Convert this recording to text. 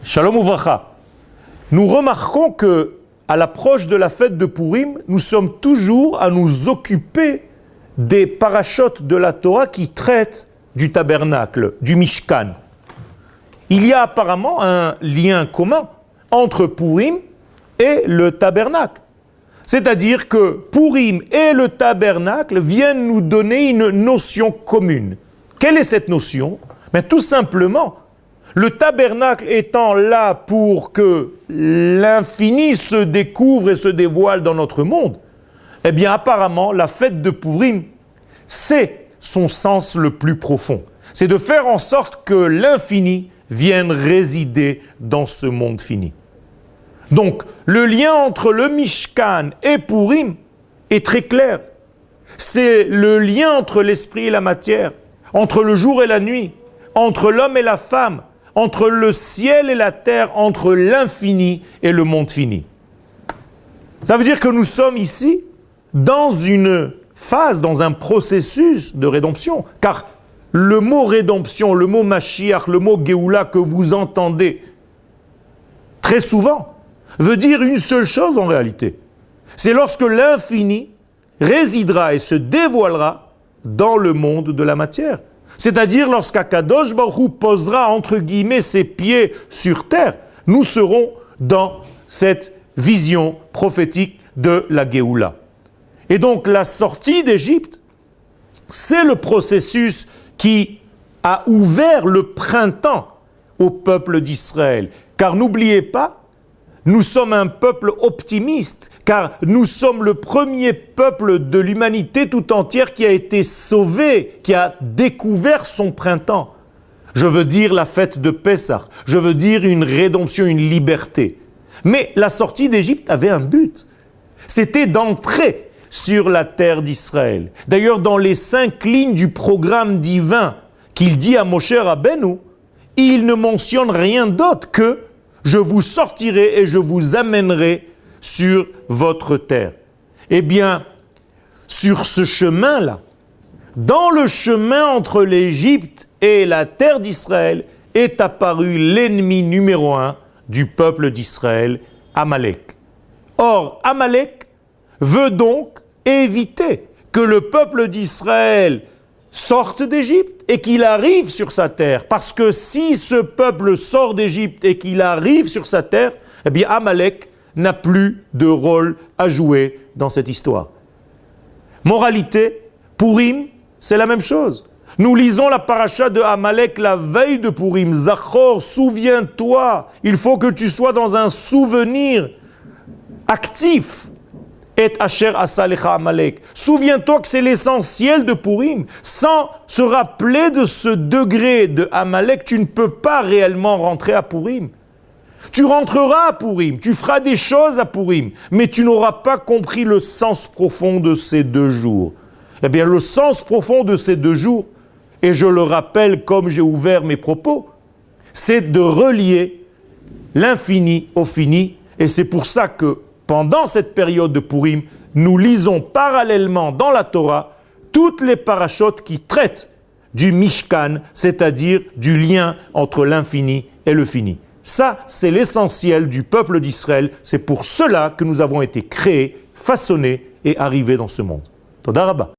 Shalom Uvracha. Nous remarquons que, à l'approche de la fête de Purim, nous sommes toujours à nous occuper des parashotes de la Torah qui traitent du tabernacle, du Mishkan. Il y a apparemment un lien commun entre Purim et le tabernacle. C'est-à-dire que Purim et le tabernacle viennent nous donner une notion commune. Quelle est cette notion? Mais tout simplement, le tabernacle étant là pour que l'infini se découvre et se dévoile dans notre monde, eh bien apparemment la fête de Purim, c'est son sens le plus profond. C'est de faire en sorte que l'infini vienne résider dans ce monde fini. Donc le lien entre le Mishkan et Purim est très clair. C'est le lien entre l'esprit et la matière, entre le jour et la nuit, entre l'homme et la femme, entre le ciel et la terre, entre l'infini et le monde fini. Ça veut dire que nous sommes ici dans une phase, dans un processus de rédemption. Car le mot rédemption, le mot Mashiach, le mot Géoula que vous entendez très souvent, veut dire une seule chose en réalité. C'est lorsque l'infini résidera et se dévoilera dans le monde de la matière. C'est-à-dire lorsqu'Akadosh Baruch Hu posera entre guillemets ses pieds sur terre, nous serons dans cette vision prophétique de la Géoula. Et donc la sortie d'Égypte, c'est le processus qui a ouvert le printemps au peuple d'Israël. Car n'oubliez pas, nous sommes un peuple optimiste, car nous sommes le premier peuple de l'humanité tout entière qui a été sauvé, qui a découvert son printemps. Je veux dire la fête de Pessah, je veux dire une rédemption, une liberté. Mais la sortie d'Égypte avait un but, c'était d'entrer sur la terre d'Israël. D'ailleurs, dans les 5 lignes du programme divin qu'il dit à Moshe Rabbeinu, il ne mentionne rien d'autre que « Je vous sortirai et je vous amènerai sur votre terre ». Eh bien, sur ce chemin-là, dans le chemin entre l'Égypte et la terre d'Israël, est apparu l'ennemi numéro 1 du peuple d'Israël, Amalek. Or, Amalek veut donc éviter que le peuple d'Israël sorte d'Égypte et qu'il arrive sur sa terre. Parce que si ce peuple sort d'Égypte et qu'il arrive sur sa terre, eh bien Amalek n'a plus de rôle à jouer dans cette histoire. Moralité, Purim, c'est la même chose. Nous lisons la paracha de Amalek la veille de Purim. Zachor, souviens-toi, il faut que tu sois dans un souvenir actif. Et Asher Asalecha Amalek. Souviens-toi que c'est l'essentiel de Purim. Sans se rappeler de ce degré de Amalek, tu ne peux pas réellement rentrer à Purim. Tu rentreras à Purim, tu feras des choses à Purim, mais tu n'auras pas compris le sens profond de ces 2 jours. Eh bien, le sens profond de ces 2 jours, et je le rappelle comme j'ai ouvert mes propos, c'est de relier l'infini au fini, et c'est pour ça que pendant cette période de Purim, nous lisons parallèlement dans la Torah toutes les parashotes qui traitent du Mishkan, c'est-à-dire du lien entre l'infini et le fini. Ça, c'est l'essentiel du peuple d'Israël. C'est pour cela que nous avons été créés, façonnés et arrivés dans ce monde. Toda Rabba.